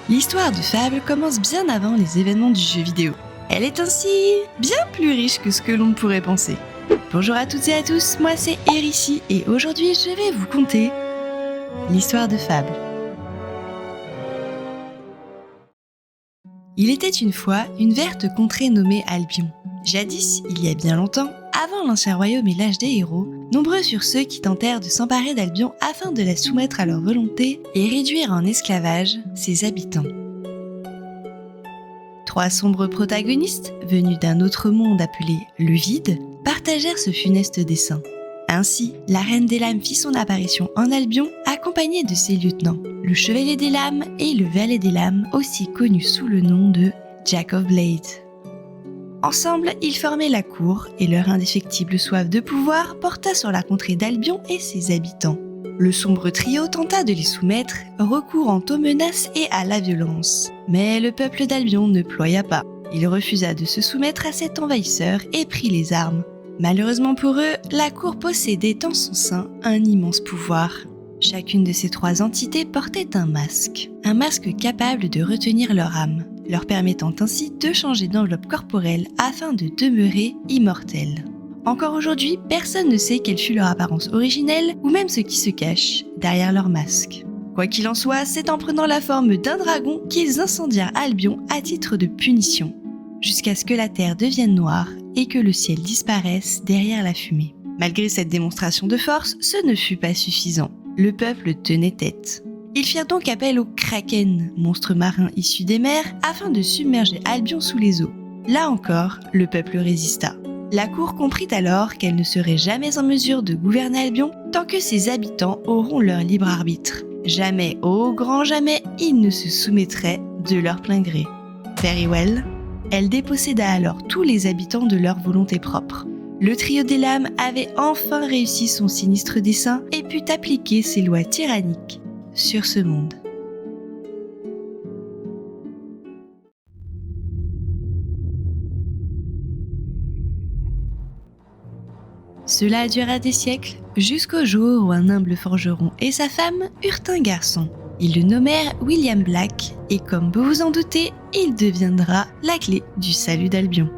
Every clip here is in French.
L'histoire de Fable commence bien avant les événements du jeu vidéo. Elle est ainsi bien plus riche que ce que l'on pourrait penser. Bonjour à toutes et à tous, moi c'est Erici et aujourd'hui je vais vous conter l'histoire de Fable. Il était une fois une verte contrée nommée Albion. Jadis, il y a bien longtemps, avant l'ancien royaume et l'âge des héros, nombreux furent ceux qui tentèrent de s'emparer d'Albion afin de la soumettre à leur volonté et réduire en esclavage ses habitants. Trois sombres protagonistes, venus d'un autre monde appelé le Vide, partagèrent ce funeste dessein. Ainsi, la Reine des Lames fit son apparition en Albion, accompagnée de ses lieutenants, le Chevalier des Lames et le Valet des Lames, aussi connus sous le nom de Jack of Blades. Ensemble, ils formaient la cour et leur indéfectible soif de pouvoir porta sur la contrée d'Albion et ses habitants. Le sombre trio tenta de les soumettre, recourant aux menaces et à la violence. Mais le peuple d'Albion ne ploya pas. Il refusa de se soumettre à cet envahisseur et prit les armes. Malheureusement pour eux, la cour possédait en son sein un immense pouvoir. Chacune de ces trois entités portait un masque capable de retenir leur âme, leur permettant ainsi de changer d'enveloppe corporelle afin de demeurer immortels. Encore aujourd'hui, personne ne sait quelle fut leur apparence originelle ou même ce qui se cache derrière leur masque. Quoi qu'il en soit, c'est en prenant la forme d'un dragon qu'ils incendièrent Albion à titre de punition, jusqu'à ce que la terre devienne noire et que le ciel disparaisse derrière la fumée. Malgré cette démonstration de force, ce ne fut pas suffisant. Le peuple tenait tête. Ils firent donc appel au Kraken, monstre marin issu des mers, afin de submerger Albion sous les eaux. Là encore, le peuple résista. La cour comprit alors qu'elle ne serait jamais en mesure de gouverner Albion tant que ses habitants auront leur libre arbitre. Jamais, au grand jamais, ils ne se soumettraient de leur plein gré. Very well. Elle déposséda alors tous les habitants de leur volonté propre. Le trio des lames avait enfin réussi son sinistre dessein et put appliquer ses lois tyranniques sur ce monde. Cela dura des siècles, jusqu'au jour où un humble forgeron et sa femme eurent un garçon. Ils le nommèrent William Black, et comme vous vous en doutez, il deviendra la clé du salut d'Albion.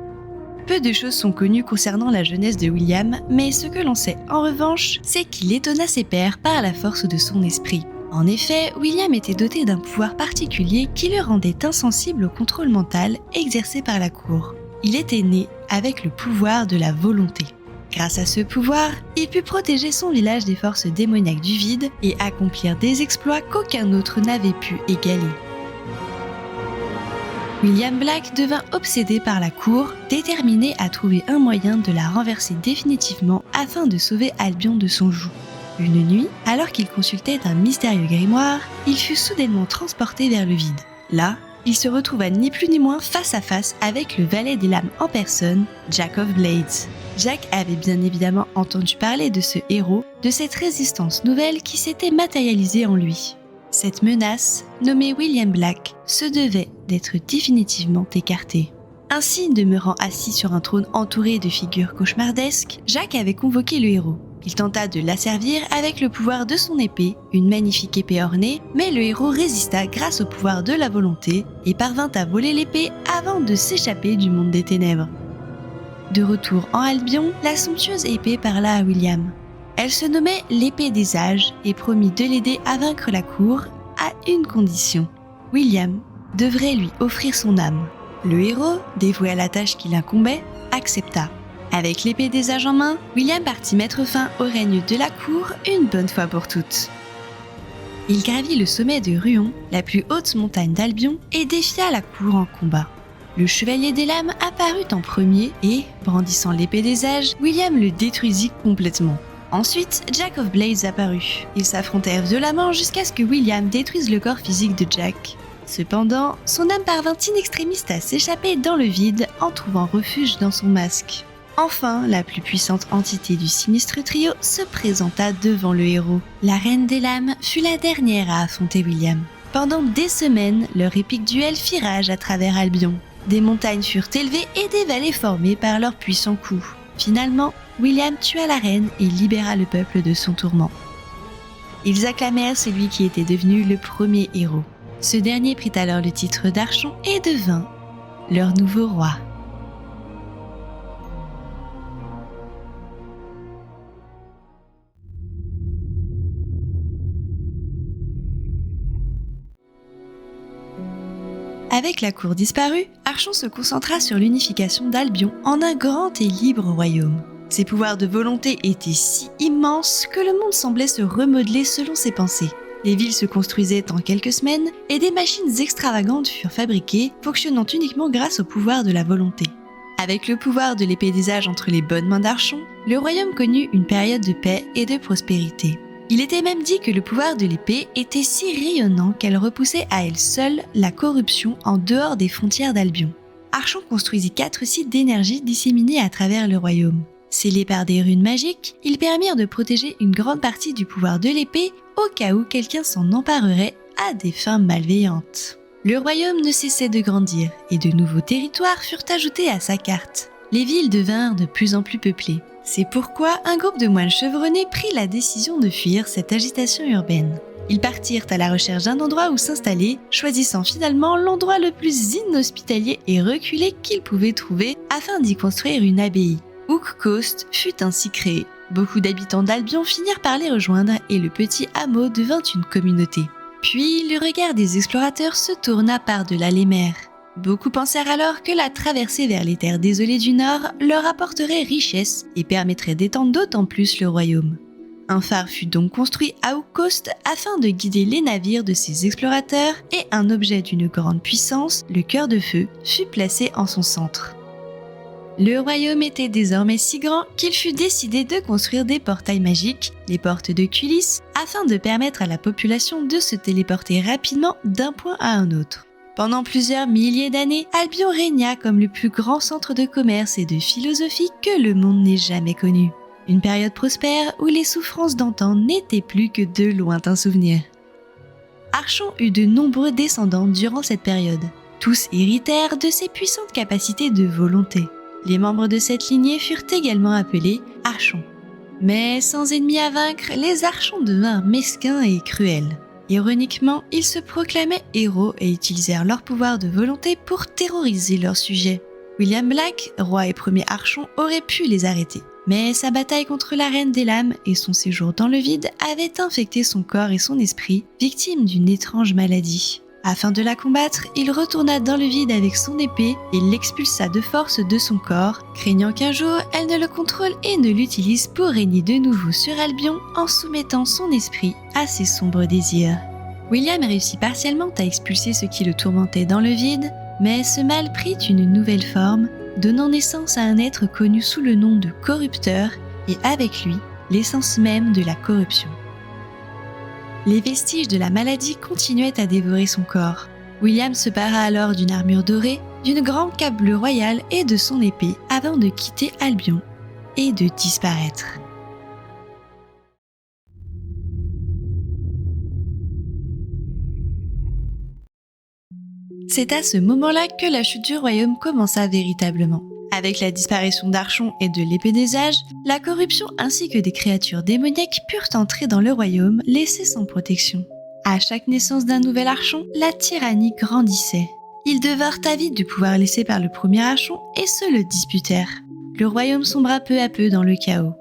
Peu de choses sont connues concernant la jeunesse de William, mais ce que l'on sait en revanche, c'est qu'il étonna ses pairs par la force de son esprit. En effet, William était doté d'un pouvoir particulier qui le rendait insensible au contrôle mental exercé par la cour. Il était né avec le pouvoir de la volonté. Grâce à ce pouvoir, il put protéger son village des forces démoniaques du vide et accomplir des exploits qu'aucun autre n'avait pu égaler. William Black devint obsédé par la cour, déterminé à trouver un moyen de la renverser définitivement afin de sauver Albion de son joug. Une nuit, alors qu'il consultait un mystérieux grimoire, il fut soudainement transporté vers le vide. Là, il se retrouva ni plus ni moins face à face avec le Valet des Lames en personne, Jack of Blades. Jack avait bien évidemment entendu parler de ce héros, de cette résistance nouvelle qui s'était matérialisée en lui. Cette menace, nommée William Black, se devait d'être définitivement écartée. Ainsi, demeurant assis sur un trône entouré de figures cauchemardesques, Jack avait convoqué le héros. Il tenta de l'asservir avec le pouvoir de son épée, une magnifique épée ornée, mais le héros résista grâce au pouvoir de la volonté et parvint à voler l'épée avant de s'échapper du monde des ténèbres. De retour en Albion, la somptueuse épée parla à William. Elle se nommait l'épée des âges et promit de l'aider à vaincre la cour à une condition. William devrait lui offrir son âme. Le héros, dévoué à la tâche qui l'incombait, accepta. Avec l'épée des âges en main, William partit mettre fin au règne de la cour une bonne fois pour toutes. Il gravit le sommet de Ruon, la plus haute montagne d'Albion, et défia la cour en combat. Le Chevalier des Lames apparut en premier et, brandissant l'épée des âges, William le détruisit complètement. Ensuite, Jack of Blades apparut. Ils s'affrontèrent violemment jusqu'à ce que William détruise le corps physique de Jack. Cependant, son âme parvint in extremis à s'échapper dans le vide en trouvant refuge dans son masque. Enfin, la plus puissante entité du sinistre trio se présenta devant le héros. La Reine des Lames fut la dernière à affronter William. Pendant des semaines, leur épique duel fit rage à travers Albion. Des montagnes furent élevées et des vallées formées par leurs puissants coups. Finalement, William tua la reine et libéra le peuple de son tourment. Ils acclamèrent celui qui était devenu le premier héros. Ce dernier prit alors le titre d'Archon et devint leur nouveau roi. Avec la cour disparue, Archon se concentra sur l'unification d'Albion en un grand et libre royaume. Ses pouvoirs de volonté étaient si immenses que le monde semblait se remodeler selon ses pensées. Les villes se construisaient en quelques semaines et des machines extravagantes furent fabriquées, fonctionnant uniquement grâce au pouvoir de la volonté. Avec le pouvoir de l'épée des âges entre les bonnes mains d'Archon, le royaume connut une période de paix et de prospérité. Il était même dit que le pouvoir de l'épée était si rayonnant qu'elle repoussait à elle seule la corruption en dehors des frontières d'Albion. Archon construisit 4 sites d'énergie disséminés à travers le royaume. Scellés par des runes magiques, ils permirent de protéger une grande partie du pouvoir de l'épée au cas où quelqu'un s'en emparerait à des fins malveillantes. Le royaume ne cessait de grandir et de nouveaux territoires furent ajoutés à sa carte. Les villes devinrent de plus en plus peuplées. C'est pourquoi un groupe de moines chevronnés prit la décision de fuir cette agitation urbaine. Ils partirent à la recherche d'un endroit où s'installer, choisissant finalement l'endroit le plus inhospitalier et reculé qu'ils pouvaient trouver afin d'y construire une abbaye. Hook Coast fut ainsi créé. Beaucoup d'habitants d'Albion finirent par les rejoindre et le petit hameau devint une communauté. Puis le regard des explorateurs se tourna par-delà les mers. Beaucoup pensèrent alors que la traversée vers les terres désolées du Nord leur apporterait richesse et permettrait d'étendre d'autant plus le royaume. Un phare fut donc construit à Hook Coast afin de guider les navires de ces explorateurs et un objet d'une grande puissance, le cœur de feu, fut placé en son centre. Le royaume était désormais si grand qu'il fut décidé de construire des portails magiques, les portes de Culis, afin de permettre à la population de se téléporter rapidement d'un point à un autre. Pendant plusieurs milliers d'années, Albion régna comme le plus grand centre de commerce et de philosophie que le monde n'ait jamais connu. Une période prospère où les souffrances d'antan n'étaient plus que de lointains souvenirs. Archon eut de nombreux descendants durant cette période. Tous héritèrent de ses puissantes capacités de volonté. Les membres de cette lignée furent également appelés Archons. Mais sans ennemis à vaincre, les Archons devinrent mesquins et cruels. Ironiquement, ils se proclamaient héros et utilisèrent leur pouvoir de volonté pour terroriser leurs sujets. William Black, roi et premier Archon, aurait pu les arrêter. Mais sa bataille contre la Reine des Lames et son séjour dans le vide avaient infecté son corps et son esprit, victime d'une étrange maladie. Afin de la combattre, il retourna dans le vide avec son épée et l'expulsa de force de son corps, craignant qu'un jour elle ne le contrôle et ne l'utilise pour régner de nouveau sur Albion en soumettant son esprit à ses sombres désirs. William réussit partiellement à expulser ce qui le tourmentait dans le vide, mais ce mal prit une nouvelle forme, donnant naissance à un être connu sous le nom de corrupteur et avec lui, l'essence même de la corruption. Les vestiges de la maladie continuaient à dévorer son corps. William se para alors d'une armure dorée, d'une grande cape bleue royale et de son épée avant de quitter Albion et de disparaître. C'est à ce moment-là que la chute du royaume commença véritablement. Avec la disparition d'Archon et de l'épée des âges, la corruption ainsi que des créatures démoniaques purent entrer dans le royaume laissé sans protection. À chaque naissance d'un nouvel Archon, la tyrannie grandissait. Ils devinrent avides du pouvoir laissé par le premier Archon et se le disputèrent. Le royaume sombra peu à peu dans le chaos.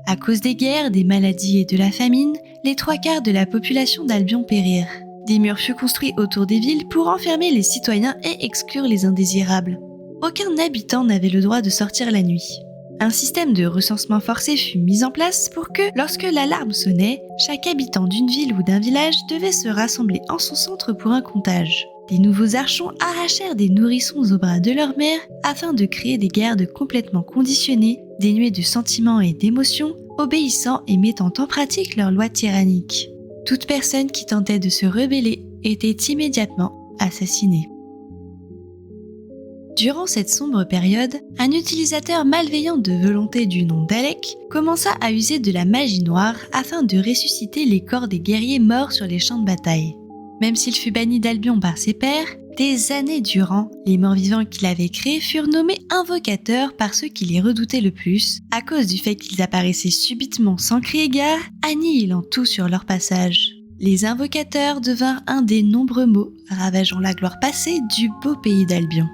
À cause des guerres, des maladies et de la famine, les 3/4 de la population d'Albion périrent. Des murs furent construits autour des villes pour enfermer les citoyens et exclure les indésirables. Aucun habitant n'avait le droit de sortir la nuit. Un système de recensement forcé fut mis en place pour que, lorsque l'alarme sonnait, chaque habitant d'une ville ou d'un village devait se rassembler en son centre pour un comptage. Les nouveaux Archons arrachèrent des nourrissons aux bras de leur mère afin de créer des gardes complètement conditionnés, dénués de sentiments et d'émotions, obéissant et mettant en pratique leurs lois tyranniques. Toute personne qui tentait de se rebeller était immédiatement assassinée. Durant cette sombre période, un utilisateur malveillant de volonté du nom d'Alec commença à user de la magie noire afin de ressusciter les corps des guerriers morts sur les champs de bataille. Même s'il fut banni d'Albion par ses pairs, Des années durant, les morts-vivants qu'il avait créés furent nommés invocateurs par ceux qui les redoutaient le plus, à cause du fait qu'ils apparaissaient subitement sans crier gare, annihilant tout sur leur passage. Les invocateurs devinrent un des nombreux mots ravageant la gloire passée du beau pays d'Albion.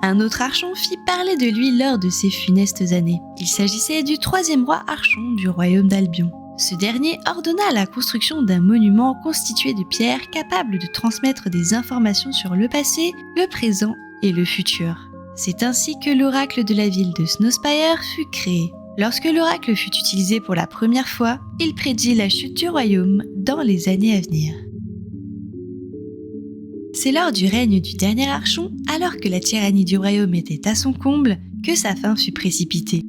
Un autre archon fit parler de lui lors de ces funestes années. Il s'agissait du 3e roi archon du royaume d'Albion. Ce dernier ordonna la construction d'un monument constitué de pierres capable de transmettre des informations sur le passé, le présent et le futur. C'est ainsi que l'oracle de la ville de Snowspire fut créé. Lorsque l'oracle fut utilisé pour la première fois, il prédit la chute du royaume dans les années à venir. C'est lors du règne du dernier archon, alors que la tyrannie du royaume était à son comble, que sa fin fut précipitée.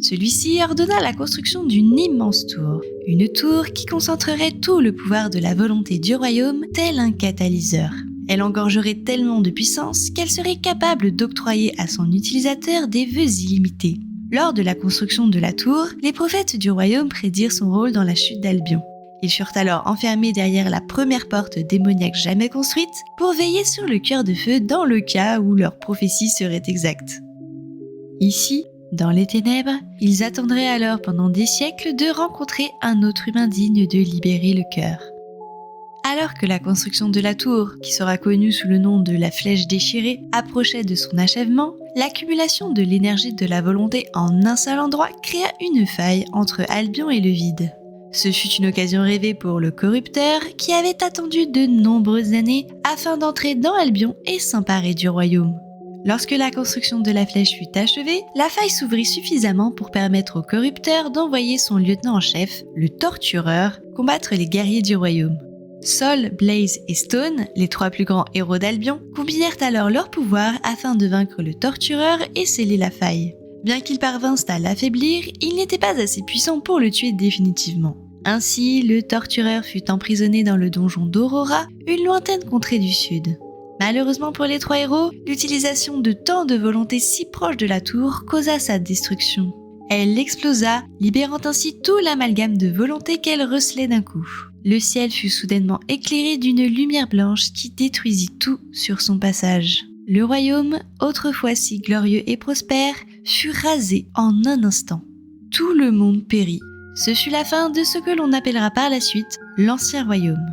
Celui-ci ordonna la construction d'une immense tour, une tour qui concentrerait tout le pouvoir de la volonté du royaume tel un catalyseur. Elle engorgerait tellement de puissance qu'elle serait capable d'octroyer à son utilisateur des vœux illimités. Lors de la construction de la tour, les prophètes du royaume prédirent son rôle dans la chute d'Albion. Ils furent alors enfermés derrière la première porte démoniaque jamais construite pour veiller sur le cœur de feu dans le cas où leur prophétie serait exacte. Ici, dans les ténèbres, ils attendraient alors pendant des siècles de rencontrer un autre humain digne de libérer le cœur. Alors que la construction de la tour, qui sera connue sous le nom de la Flèche déchirée, approchait de son achèvement, l'accumulation de l'énergie de la volonté en un seul endroit créa une faille entre Albion et le vide. Ce fut une occasion rêvée pour le corrupteur qui avait attendu de nombreuses années afin d'entrer dans Albion et s'emparer du royaume. Lorsque la construction de la flèche fut achevée, la faille s'ouvrit suffisamment pour permettre au corrupteur d'envoyer son lieutenant en chef, le Tortureur, combattre les guerriers du royaume. Sol, Blaze et Stone, les 3 plus grands héros d'Albion, combinèrent alors leurs pouvoirs afin de vaincre le Tortureur et sceller la faille. Bien qu'ils parvinssent à l'affaiblir, ils n'étaient pas assez puissants pour le tuer définitivement. Ainsi, le Tortureur fut emprisonné dans le donjon d'Aurora, une lointaine contrée du sud. Malheureusement pour les 3 héros, l'utilisation de tant de volonté si proche de la tour causa sa destruction. Elle explosa, libérant ainsi tout l'amalgame de volonté qu'elle recelait d'un coup. Le ciel fut soudainement éclairé d'une lumière blanche qui détruisit tout sur son passage. Le royaume, autrefois si glorieux et prospère, fut rasé en un instant. Tout le monde périt. Ce fut la fin de ce que l'on appellera par la suite l'Ancien Royaume.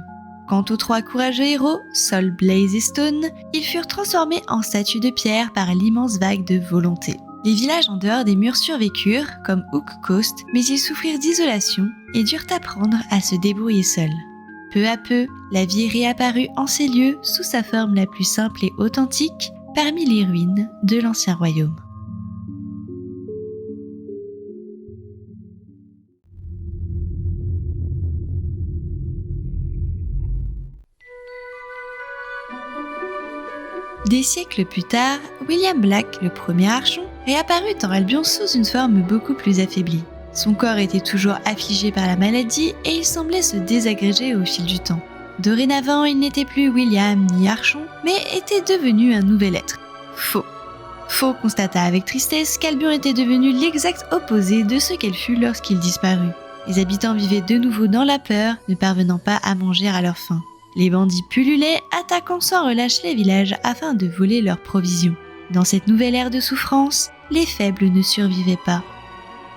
Quant aux 3 courageux héros, Sol, Blaze et Stone, ils furent transformés en statues de pierre par l'immense vague de volonté. Les villages en dehors des murs survécurent, comme Hook Coast, mais ils souffrirent d'isolation et durent apprendre à se débrouiller seuls. Peu à peu, la vie réapparut en ces lieux sous sa forme la plus simple et authentique, parmi les ruines de l'Ancien Royaume. Des siècles plus tard, William Black, le premier archon, réapparut en Albion sous une forme beaucoup plus affaiblie. Son corps était toujours affligé par la maladie et il semblait se désagréger au fil du temps. Dorénavant, il n'était plus William ni archon, mais était devenu un nouvel être. Faux. Faux constata avec tristesse qu'Albion était devenu l'exact opposé de ce qu'elle fut lorsqu'il disparut. Les habitants vivaient de nouveau dans la peur, ne parvenant pas à manger à leur faim. Les bandits pullulaient, attaquant sans relâche les villages afin de voler leurs provisions. Dans cette nouvelle ère de souffrance, les faibles ne survivaient pas.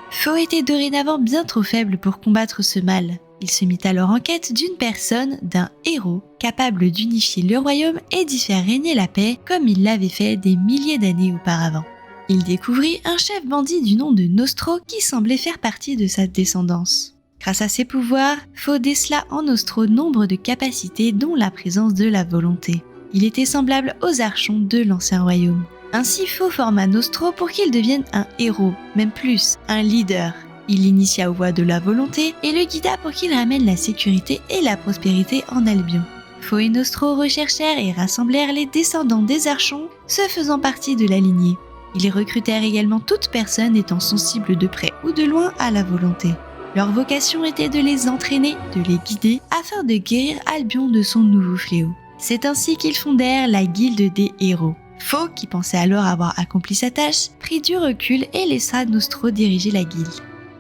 Faux était dorénavant bien trop faible pour combattre ce mal. Il se mit alors en quête d'une personne, d'un héros, capable d'unifier le royaume et d'y faire régner la paix comme il l'avait fait des milliers d'années auparavant. Il découvrit un chef bandit du nom de Nostro qui semblait faire partie de sa descendance. Grâce à ses pouvoirs, Faux décela en Nostro nombre de capacités dont la présence de la volonté. Il était semblable aux archons de l'Ancien Royaume. Ainsi Faux forma Nostro pour qu'il devienne un héros, même plus, un leader. Il l'initia aux voies de la volonté et le guida pour qu'il ramène la sécurité et la prospérité en Albion. Faux et Nostro recherchèrent et rassemblèrent les descendants des archons, se faisant partie de la lignée. Ils recrutèrent également toute personne étant sensible de près ou de loin à la volonté. Leur vocation était de les entraîner, de les guider, afin de guérir Albion de son nouveau fléau. C'est ainsi qu'ils fondèrent la Guilde des Héros. Faux, qui pensait alors avoir accompli sa tâche, prit du recul et laissa Nostro diriger la guilde.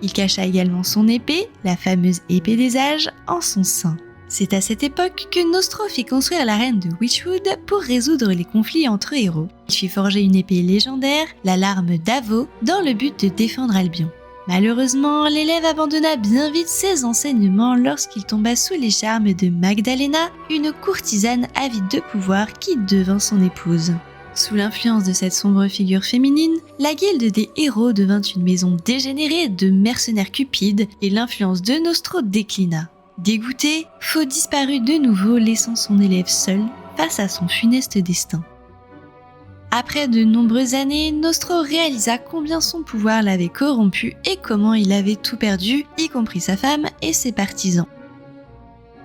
Il cacha également son épée, la fameuse épée des âges, en son sein. C'est à cette époque que Nostro fit construire l'arène de Witchwood pour résoudre les conflits entre héros. Il fit forger une épée légendaire, la larme d'Avo, dans le but de défendre Albion. Malheureusement, l'élève abandonna bien vite ses enseignements lorsqu'il tomba sous les charmes de Magdalena, une courtisane avide de pouvoir qui devint son épouse. Sous l'influence de cette sombre figure féminine, la guilde des héros devint une maison dégénérée de mercenaires cupides et l'influence de Nostro déclina. Dégoûté, Faux disparut de nouveau, laissant son élève seul face à son funeste destin. Après de nombreuses années, Nostro réalisa combien son pouvoir l'avait corrompu et comment il avait tout perdu, y compris sa femme et ses partisans.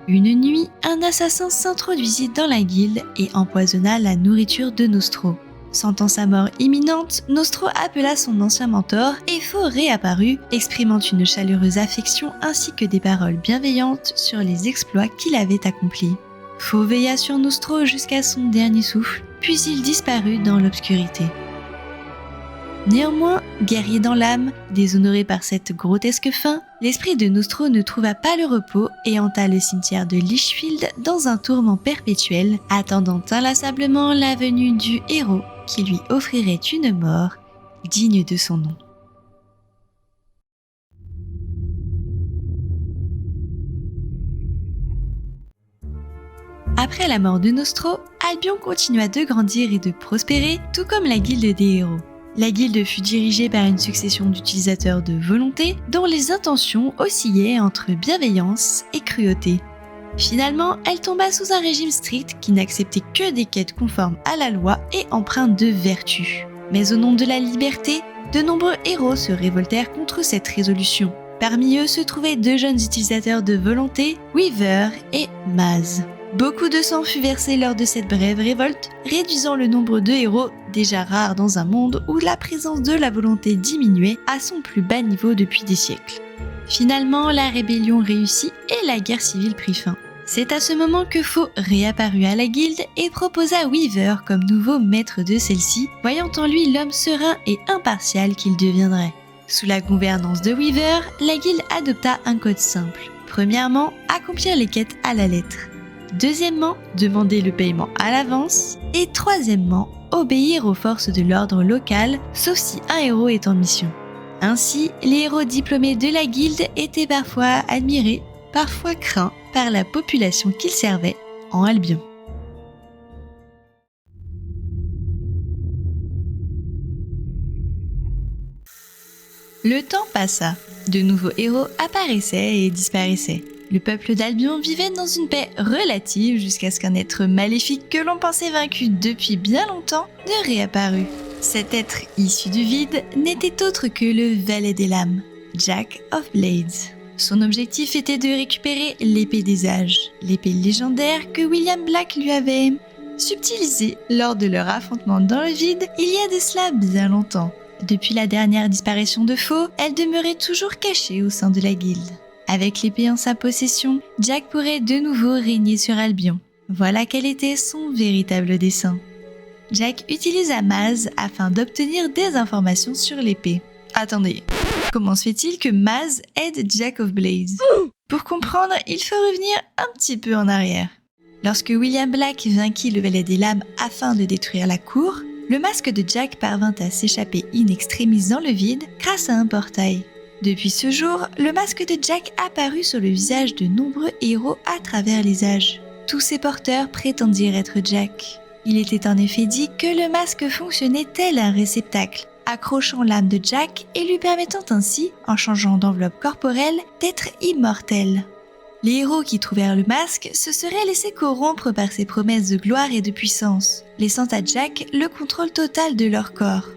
Une nuit, un assassin s'introduisit dans la guilde et empoisonna la nourriture de Nostro. Sentant sa mort imminente, Nostro appela son ancien mentor et Faux réapparut, exprimant une chaleureuse affection ainsi que des paroles bienveillantes sur les exploits qu'il avait accomplis. Faux veilla sur Nostro jusqu'à son dernier souffle, puis il disparut dans l'obscurité. Néanmoins, guerrier dans l'âme, déshonoré par cette grotesque fin, l'esprit de Nostro ne trouva pas le repos et hanta le cimetière de Lichfield dans un tourment perpétuel, attendant inlassablement la venue du héros qui lui offrirait une mort digne de son nom. Après la mort de Nostro, Albion continua de grandir et de prospérer, tout comme la guilde des héros. La guilde fut dirigée par une succession d'utilisateurs de volonté dont les intentions oscillaient entre bienveillance et cruauté. Finalement, elle tomba sous un régime strict qui n'acceptait que des quêtes conformes à la loi et empreintes de vertu. Mais au nom de la liberté, de nombreux héros se révoltèrent contre cette résolution. Parmi eux se trouvaient deux jeunes utilisateurs de volonté, Weaver et Maz. Beaucoup de sang fut versé lors de cette brève révolte, réduisant le nombre de héros, déjà rares dans un monde où la présence de la volonté diminuait à son plus bas niveau depuis des siècles. Finalement, la rébellion réussit et la guerre civile prit fin. C'est à ce moment que Faux réapparut à la guilde et proposa Weaver comme nouveau maître de celle-ci, voyant en lui l'homme serein et impartial qu'il deviendrait. Sous la gouvernance de Weaver, la guilde adopta un code simple. Premièrement, accomplir les quêtes à la lettre. Deuxièmement, demander le paiement à l'avance. Et troisièmement, obéir aux forces de l'ordre local, sauf si un héros est en mission. Ainsi, les héros diplômés de la guilde étaient parfois admirés, parfois craints par la population qu'ils servaient en Albion. Le temps passa. De nouveaux héros apparaissaient et disparaissaient. Le peuple d'Albion vivait dans une paix relative jusqu'à ce qu'un être maléfique que l'on pensait vaincu depuis bien longtemps ne réapparut. Cet être issu du vide n'était autre que le Valet des Lames, Jack of Blades. Son objectif était de récupérer l'épée des âges, l'épée légendaire que William Black lui avait subtilisée lors de leur affrontement dans le vide il y a de cela bien longtemps. Depuis la dernière disparition de Faux, elle demeurait toujours cachée au sein de la guilde. Avec l'épée en sa possession, Jack pourrait de nouveau régner sur Albion. Voilà quel était son véritable dessein. Jack utilisa Maz afin d'obtenir des informations sur l'épée. Attendez, comment se fait-il que Maz aide Jack of Blades ? Pour comprendre, il faut revenir un petit peu en arrière. Lorsque William Black vainquit le Valet des Lames afin de détruire la cour, le masque de Jack parvint à s'échapper in extremis dans le vide grâce à un portail. Depuis ce jour, le masque de Jack apparut sur le visage de nombreux héros à travers les âges. Tous ces porteurs prétendirent être Jack. Il était en effet dit que le masque fonctionnait tel un réceptacle, accrochant l'âme de Jack et lui permettant ainsi, en changeant d'enveloppe corporelle, d'être immortel. Les héros qui trouvèrent le masque se seraient laissés corrompre par ses promesses de gloire et de puissance, laissant à Jack le contrôle total de leur corps.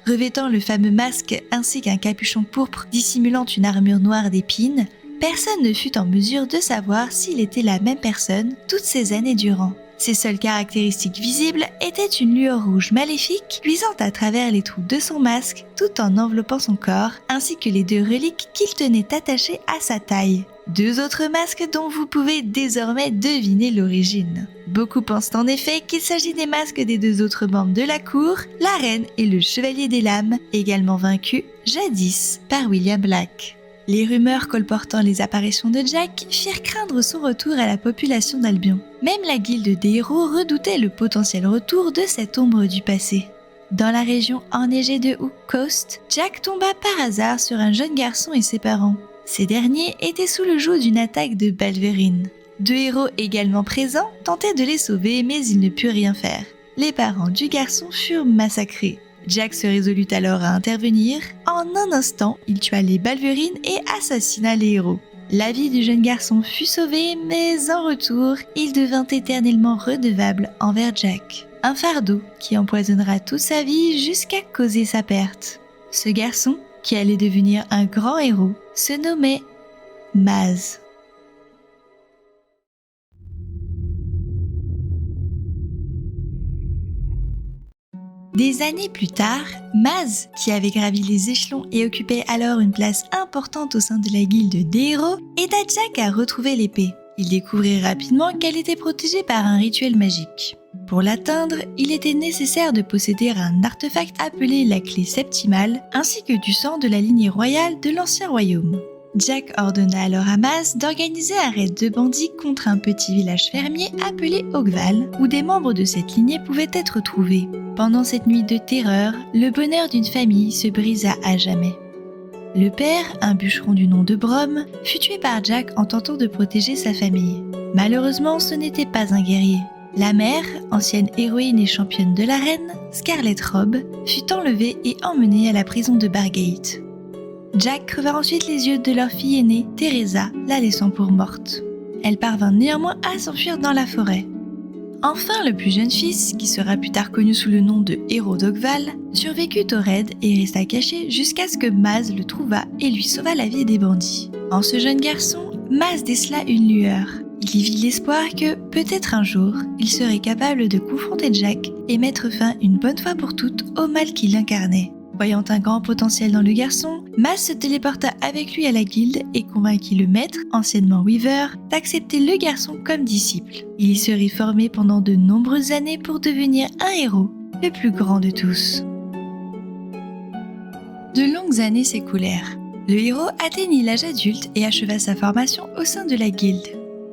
Revêtant le fameux masque ainsi qu'un capuchon pourpre dissimulant une armure noire d'épines, personne ne fut en mesure de savoir s'il était la même personne toutes ces années durant. Ses seules caractéristiques visibles étaient une lueur rouge maléfique luisant à travers les trous de son masque tout en enveloppant son corps, ainsi que les deux reliques qu'il tenait attachées à sa taille. Deux autres masques dont vous pouvez désormais deviner l'origine. Beaucoup pensent en effet qu'il s'agit des masques des deux autres membres de la cour, la reine et le chevalier des lames, également vaincus jadis par William Black. Les rumeurs colportant les apparitions de Jack firent craindre son retour à la population d'Albion. Même la guilde des héros redoutait le potentiel retour de cette ombre du passé. Dans la région enneigée de Hook Coast, Jack tomba par hasard sur un jeune garçon et ses parents. Ces derniers étaient sous le joug d'une attaque de Balverine. 2 héros également présents tentaient de les sauver, mais ils ne purent rien faire. Les parents du garçon furent massacrés. Jack se résolut alors à intervenir. En un instant, il tua les Balverines et assassina les héros. La vie du jeune garçon fut sauvée, mais en retour, il devint éternellement redevable envers Jack. Un fardeau qui empoisonnera toute sa vie jusqu'à causer sa perte. Ce garçon, qui allait devenir un grand héros, se nommait Maz. Des années plus tard, Maz, qui avait gravi les échelons et occupait alors une place importante au sein de la guilde des héros, aida Jack à retrouver l'épée. Il découvrit rapidement qu'elle était protégée par un rituel magique. Pour l'atteindre, il était nécessaire de posséder un artefact appelé la clé septimale, ainsi que du sang de la lignée royale de l'ancien royaume. Jack ordonna alors à Maz d'organiser un raid de bandits contre un petit village fermier appelé Oakval, où des membres de cette lignée pouvaient être trouvés. Pendant cette nuit de terreur, le bonheur d'une famille se brisa à jamais. Le père, un bûcheron du nom de Brom, fut tué par Jack en tentant de protéger sa famille. Malheureusement, ce n'était pas un guerrier. La mère, ancienne héroïne et championne de l'arène, Scarlet Robb, fut enlevée et emmenée à la prison de Bargate. Jack creva ensuite les yeux de leur fille aînée, Teresa, la laissant pour morte. Elle parvint néanmoins à s'enfuir dans la forêt. Enfin, le plus jeune fils, qui sera plus tard connu sous le nom de héros d'Oakval, survécut au raid et resta caché jusqu'à ce que Maz le trouva et lui sauva la vie des bandits. En ce jeune garçon, Maz décela une lueur. Il y vit l'espoir que, peut-être un jour, il serait capable de confronter Jack et mettre fin une bonne fois pour toutes au mal qu'il incarnait. Voyant un grand potentiel dans le garçon, Maz se téléporta avec lui à la guilde et convainquit le maître, anciennement Weaver, d'accepter le garçon comme disciple. Il y serait formé pendant de nombreuses années pour devenir un héros, le plus grand de tous. De longues années s'écoulèrent. Le héros atteignit l'âge adulte et acheva sa formation au sein de la guilde.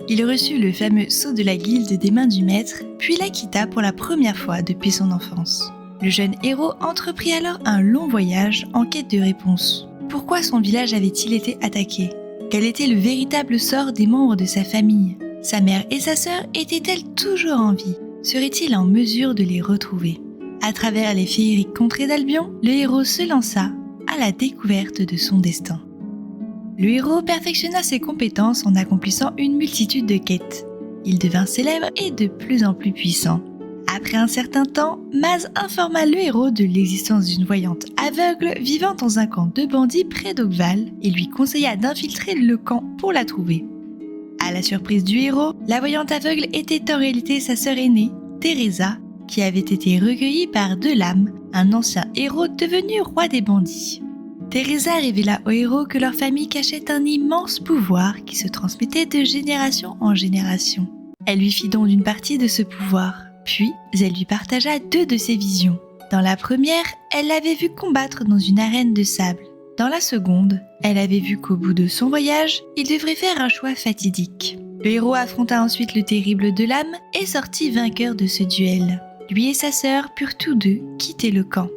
Il reçut le fameux sceau de la guilde des mains du maître, puis la quitta pour la première fois depuis son enfance. Le jeune héros entreprit alors un long voyage en quête de réponses. Pourquoi son village avait-il été attaqué ? Quel était le véritable sort des membres de sa famille ? Sa mère et sa sœur étaient-elles toujours en vie ? Serait-il en mesure de les retrouver ? À travers les féeriques contrées d'Albion, le héros se lança à la découverte de son destin. Le héros perfectionna ses compétences en accomplissant une multitude de quêtes. Il devint célèbre et de plus en plus puissant. Après un certain temps, Maz informa le héros de l'existence d'une voyante aveugle vivant dans un camp de bandits près d'Oakval et lui conseilla d'infiltrer le camp pour la trouver. À la surprise du héros, la voyante aveugle était en réalité sa sœur aînée, Teresa, qui avait été recueillie par Delam, un ancien héros devenu roi des bandits. Teresa révéla au héros que leur famille cachait un immense pouvoir qui se transmettait de génération en génération. Elle lui fit don d'une partie de ce pouvoir. Puis, elle lui partagea 2 de ses visions. Dans la première, elle l'avait vu combattre dans une arène de sable. Dans la seconde, elle avait vu qu'au bout de son voyage, il devrait faire un choix fatidique. Le héros affronta ensuite le terrible Delam et sortit vainqueur de ce duel. Lui et sa sœur purent tous deux quitter le camp.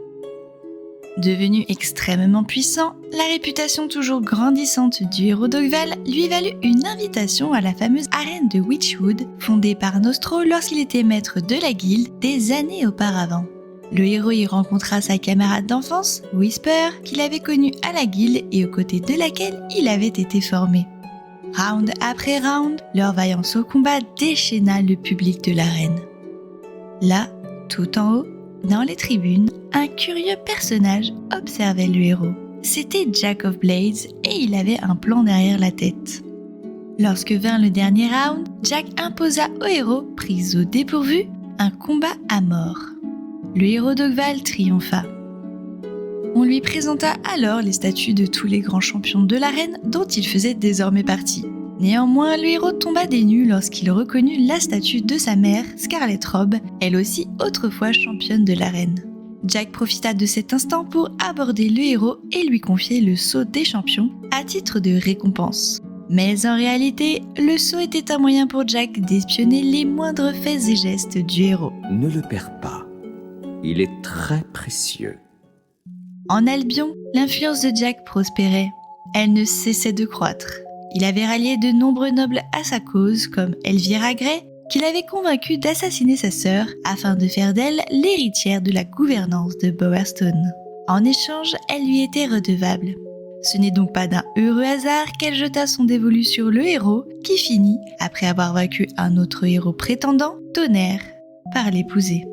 Devenu extrêmement puissant, la réputation toujours grandissante du héros d'Oakval lui valut une invitation à la fameuse arène de Witchwood, fondée par Nostro lorsqu'il était maître de la guilde des années auparavant. Le héros y rencontra sa camarade d'enfance, Whisper, qu'il avait connue à la guilde et aux côtés de laquelle il avait été formé. Round après round, leur vaillance au combat déchaîna le public de l'arène. Là, tout en haut, dans les tribunes, un curieux personnage observait le héros. C'était Jack of Blades et il avait un plan derrière la tête. Lorsque vint le dernier round, Jack imposa au héros, pris au dépourvu, un combat à mort. Le héros d'Oakval triompha. On lui présenta alors les statues de tous les grands champions de l'arène dont il faisait désormais partie. Néanmoins, le héros tomba des nues lorsqu'il reconnut la statue de sa mère, Scarlet Robb, elle aussi autrefois championne de l'arène. Jack profita de cet instant pour aborder le héros et lui confier le sceau des champions à titre de récompense. Mais en réalité, le sceau était un moyen pour Jack d'espionner les moindres faits et gestes du héros. Ne le perds pas. Il est très précieux. En Albion, l'influence de Jack prospérait. Elle ne cessait de croître. Il avait rallié de nombreux nobles à sa cause, comme Elvira Grey, qu'il avait convaincu d'assassiner sa sœur afin de faire d'elle l'héritière de la gouvernance de Bowerstone. En échange, elle lui était redevable. Ce n'est donc pas d'un heureux hasard qu'elle jeta son dévolu sur le héros, qui finit, après avoir vaincu un autre héros prétendant, Tonnerre, par l'épouser.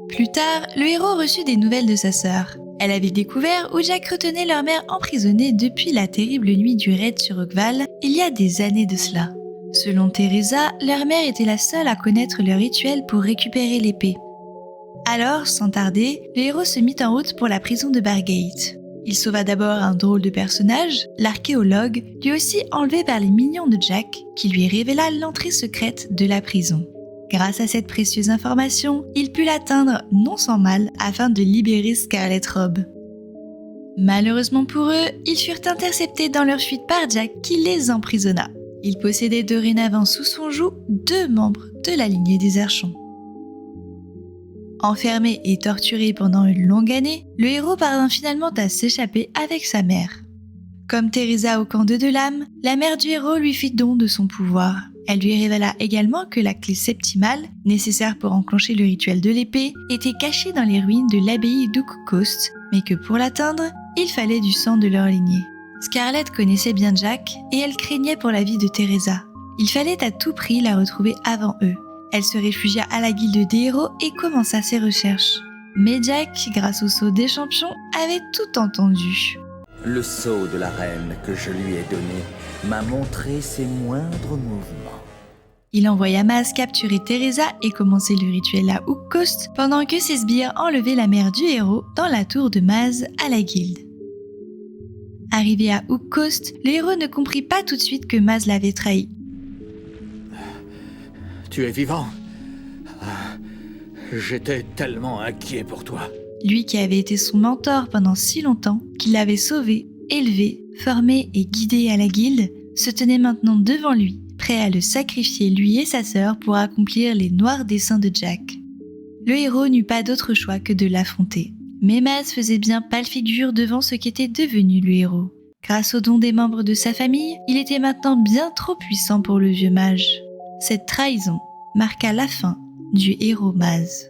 Plus tard, le héros reçut des nouvelles de sa sœur. Elle avait découvert où Jack retenait leur mère emprisonnée depuis la terrible nuit du raid sur Rockval, il y a des années de cela. Selon Teresa, leur mère était la seule à connaître le rituel pour récupérer l'épée. Alors, sans tarder, le héros se mit en route pour la prison de Bargate. Il sauva d'abord un drôle de personnage, l'archéologue, lui aussi enlevé par les mignons de Jack, qui lui révéla l'entrée secrète de la prison. Grâce à cette précieuse information, il put l'atteindre non sans mal afin de libérer Scarlet Robe. Malheureusement pour eux, ils furent interceptés dans leur fuite par Jack qui les emprisonna. Il possédait dorénavant sous son joug 2 membres de la lignée des Archons. Enfermé et torturé pendant une longue année, le héros parvint finalement à s'échapper avec sa mère. Comme Teresa au camp de Delame, la mère du héros lui fit don de son pouvoir. Elle lui révéla également que la clé septimale, nécessaire pour enclencher le rituel de l'épée, était cachée dans les ruines de l'abbaye d'Oak-Coast, mais que pour l'atteindre, il fallait du sang de leur lignée. Scarlett connaissait bien Jack et elle craignait pour la vie de Teresa. Il fallait à tout prix la retrouver avant eux. Elle se réfugia à la guilde des héros et commença ses recherches. Mais Jack, grâce au sceau des champions, avait tout entendu. Le sceau de la reine que je lui ai donné m'a montré ses moindres mouvements. Il envoya Maz capturer Teresa et commencer le rituel à Oak-Coast pendant que ses sbires enlevaient la mère du héros dans la tour de Maz à la guilde. Arrivé à Oak-Coast, le héros ne comprit pas tout de suite que Maz l'avait trahi. Tu es vivant. J'étais tellement inquiet pour toi. Lui qui avait été son mentor pendant si longtemps, qui l'avait sauvé, élevé, formé et guidé à la guilde, se tenait maintenant devant lui, prêt à le sacrifier lui et sa sœur pour accomplir les noirs desseins de Jack. Le héros n'eut pas d'autre choix que de l'affronter. Mais Maz faisait bien pâle figure devant ce qu'était devenu le héros. Grâce aux dons des membres de sa famille, il était maintenant bien trop puissant pour le vieux mage. Cette trahison marqua la fin du héros Maz.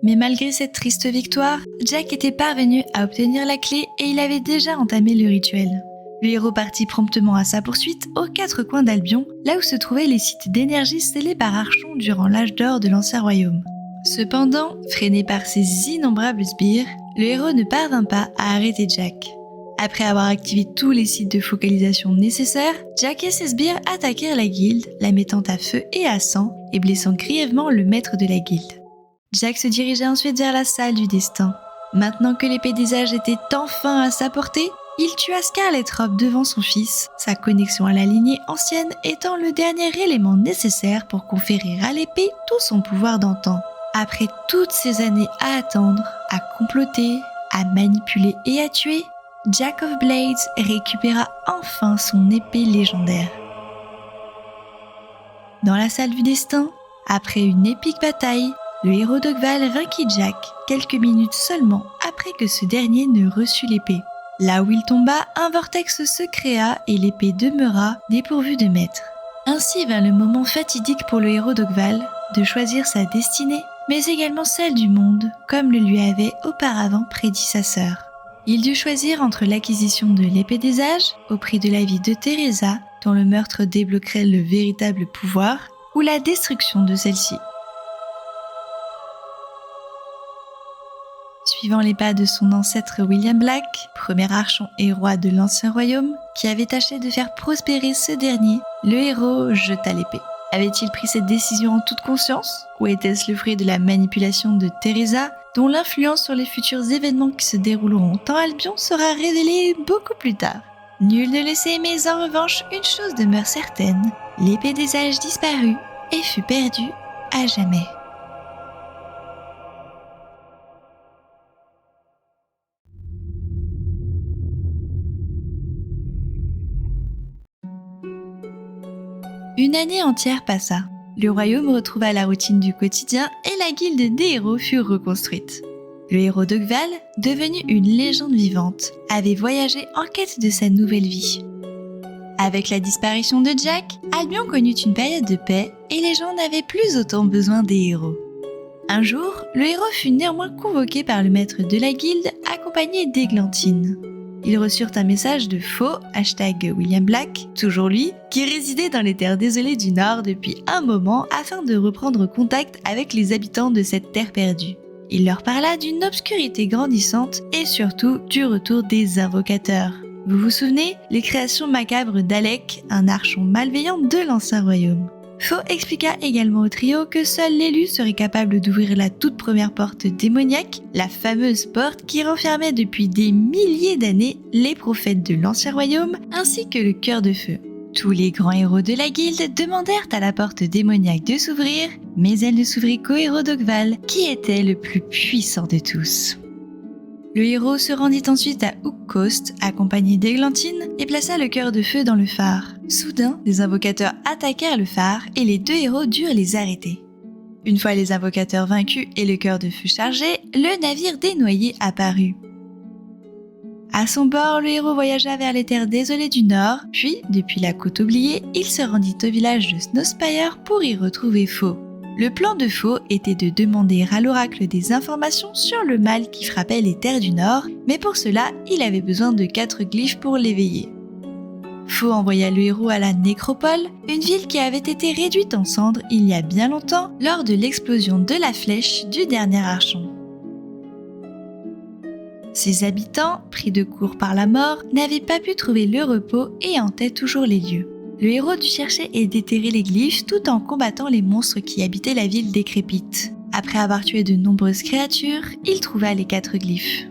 Mais malgré cette triste victoire, Jack était parvenu à obtenir la clé et il avait déjà entamé le rituel. Le héros partit promptement à sa poursuite aux 4 coins d'Albion, là où se trouvaient les sites d'énergie scellés par Archon durant l'âge d'or de l'Ancien Royaume. Cependant, freiné par ses innombrables sbires, le héros ne parvint pas à arrêter Jack. Après avoir activé tous les sites de focalisation nécessaires, Jack et ses sbires attaquèrent la guilde, la mettant à feu et à sang et blessant grièvement le maître de la guilde. Jack se dirigea ensuite vers la salle du destin. Maintenant que l'épée des âges était enfin à sa portée, il tua Scarlet Robe devant son fils, sa connexion à la lignée ancienne étant le dernier élément nécessaire pour conférer à l'épée tout son pouvoir d'antan. Après toutes ces années à attendre, à comploter, à manipuler et à tuer, Jack of Blades récupéra enfin son épée légendaire. Dans la salle du destin, après une épique bataille, le héros d'Oakval vainquit Jack quelques minutes seulement après que ce dernier ne reçut l'épée. Là où il tomba, un vortex se créa et l'épée demeura dépourvue de maître. Ainsi vint le moment fatidique pour le héros d'Oakval de choisir sa destinée, mais également celle du monde, comme le lui avait auparavant prédit sa sœur. Il dut choisir entre l'acquisition de l'épée des âges, au prix de la vie de Teresa, dont le meurtre débloquerait le véritable pouvoir, ou la destruction de celle-ci. Suivant les pas de son ancêtre William Black, premier archon et roi de l'Ancien Royaume, qui avait tâché de faire prospérer ce dernier, le héros jeta l'épée. Avait-il pris cette décision en toute conscience, ou était-ce le fruit de la manipulation de Teresa, dont l'influence sur les futurs événements qui se dérouleront en Albion sera révélée beaucoup plus tard? Nul ne le sait, mais en revanche, une chose demeure certaine, l'épée des âges disparut, et fut perdu à jamais. Une année entière passa. Le royaume retrouva la routine du quotidien et la guilde des héros fut reconstruite. Le héros d'Ogval, devenu une légende vivante, avait voyagé en quête de sa nouvelle vie. Avec la disparition de Jack, Albion connut une période de paix et les gens n'avaient plus autant besoin des héros. Un jour, le héros fut néanmoins convoqué par le maître de la guilde accompagné d'Églantine. Ils reçurent un message de faux, #William Black, toujours lui, qui résidait dans les terres désolées du Nord depuis un moment afin de reprendre contact avec les habitants de cette terre perdue. Il leur parla d'une obscurité grandissante et surtout du retour des invocateurs. Vous vous souvenez, les créations macabres d'Alec, un archon malveillant de l'Ancien Royaume. Faux expliqua également au trio que seul l'élu serait capable d'ouvrir la toute première porte démoniaque, la fameuse porte qui renfermait depuis des milliers d'années les prophètes de l'Ancien Royaume ainsi que le Cœur de Feu. Tous les grands héros de la guilde demandèrent à la porte démoniaque de s'ouvrir, mais elle ne s'ouvrit qu'au héros d'Ogval, qui était le plus puissant de tous. Le héros se rendit ensuite à Hook Coast, accompagné d'Églantine, et plaça le Cœur de Feu dans le phare. Soudain, les invocateurs attaquèrent le phare et les deux héros durent les arrêter. Une fois les invocateurs vaincus et le Cœur de Feu chargé, le navire dénoyé apparut. À son bord, le héros voyagea vers les terres désolées du Nord, puis, depuis la côte oubliée, il se rendit au village de Snowspire pour y retrouver Faux. Le plan de Faux était de demander à l'oracle des informations sur le mal qui frappait les terres du Nord, mais pour cela, il avait besoin de 4 glyphes pour l'éveiller. Faux envoya le héros à la Nécropole, une ville qui avait été réduite en cendres il y a bien longtemps lors de l'explosion de la flèche du dernier archon. Ses habitants, pris de court par la mort, n'avaient pas pu trouver le repos et hantaient toujours les lieux. Le héros dut chercher et déterrer les glyphes tout en combattant les monstres qui habitaient la ville décrépite. Après avoir tué de nombreuses créatures, il trouva les 4 glyphes.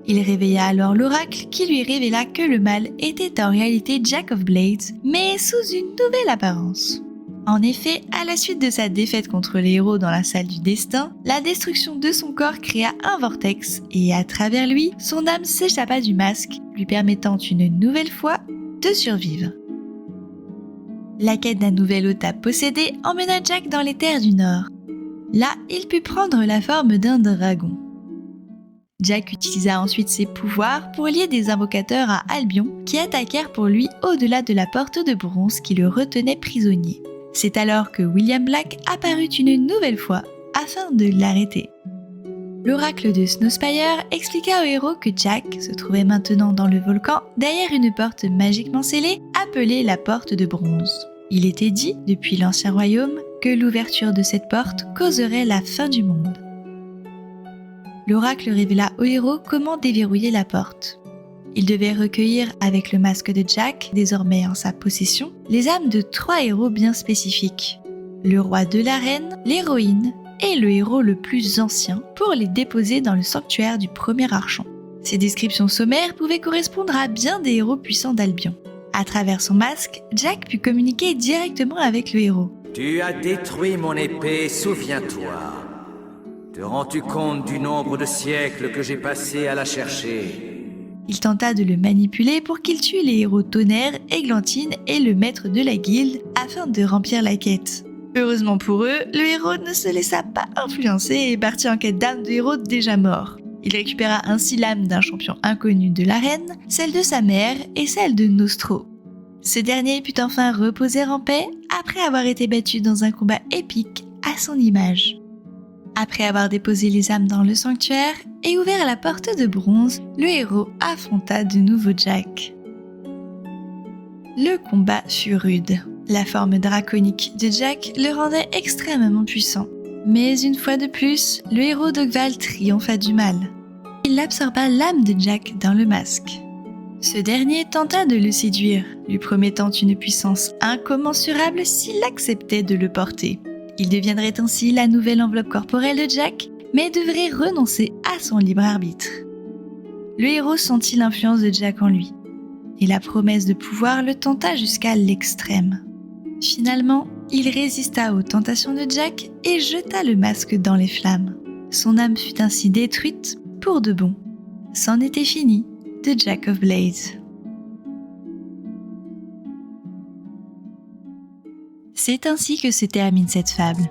Il réveilla alors l'oracle qui lui révéla que le mal était en réalité Jack of Blades, mais sous une nouvelle apparence. En effet, à la suite de sa défaite contre les héros dans la salle du destin, la destruction de son corps créa un vortex et à travers lui, son âme s'échappa du masque, lui permettant une nouvelle fois de survivre. La quête d'un nouvel hôte à posséder emmena Jack dans les terres du Nord. Là, il put prendre la forme d'un dragon. Jack utilisa ensuite ses pouvoirs pour lier des invocateurs à Albion qui attaquèrent pour lui au-delà de la porte de bronze qui le retenait prisonnier. C'est alors que William Black apparut une nouvelle fois afin de l'arrêter. L'oracle de Snowspire expliqua au héros que Jack se trouvait maintenant dans le volcan derrière une porte magiquement scellée appelée la porte de bronze. Il était dit, depuis l'Ancien Royaume, que l'ouverture de cette porte causerait la fin du monde. L'oracle révéla au héros comment déverrouiller la porte. Il devait recueillir avec le masque de Jack, désormais en sa possession, les âmes de 3 héros bien spécifiques. Le roi de l'arène, l'héroïne et le héros le plus ancien pour les déposer dans le sanctuaire du premier archon. Ces descriptions sommaires pouvaient correspondre à bien des héros puissants d'Albion. À travers son masque, Jack put communiquer directement avec le héros. Tu as détruit mon épée, souviens-toi. Te rends-tu compte du nombre de siècles que j'ai passé à la chercher ? Il tenta de le manipuler pour qu'il tue les héros Tonnerre, Églantine et le maître de la guilde afin de remplir la quête. Heureusement pour eux, le héros ne se laissa pas influencer et partit en quête d'âme de héros déjà morts. Il récupéra ainsi l'âme d'un champion inconnu de l'arène, celle de sa mère et celle de Nostro. Ce dernier put enfin reposer en paix après avoir été battu dans un combat épique à son image. Après avoir déposé les âmes dans le sanctuaire et ouvert la porte de bronze, le héros affronta de nouveau Jack. Le combat fut rude. La forme draconique de Jack le rendait extrêmement puissant. Mais une fois de plus, le héros d'Ogval triompha du mal. Il absorba l'âme de Jack dans le masque. Ce dernier tenta de le séduire, lui promettant une puissance incommensurable s'il acceptait de le porter. Il deviendrait ainsi la nouvelle enveloppe corporelle de Jack, mais devrait renoncer à son libre arbitre. Le héros sentit l'influence de Jack en lui, et la promesse de pouvoir le tenta jusqu'à l'extrême. Finalement, Il résista aux tentations de Jack et jeta le masque dans les flammes. Son âme fut ainsi détruite pour de bon. C'en était fini de Jack of Blades. C'est ainsi que se termine cette fable.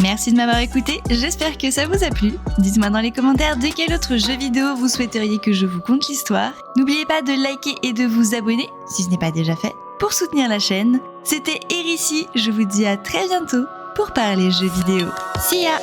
Merci de m'avoir écouté, j'espère que ça vous a plu. Dites-moi dans les commentaires de quel autre jeu vidéo vous souhaiteriez que je vous conte l'histoire. N'oubliez pas de liker et de vous abonner, si ce n'est pas déjà fait, pour soutenir la chaîne. C'était Erici, je vous dis à très bientôt pour parler jeux vidéo. See ya!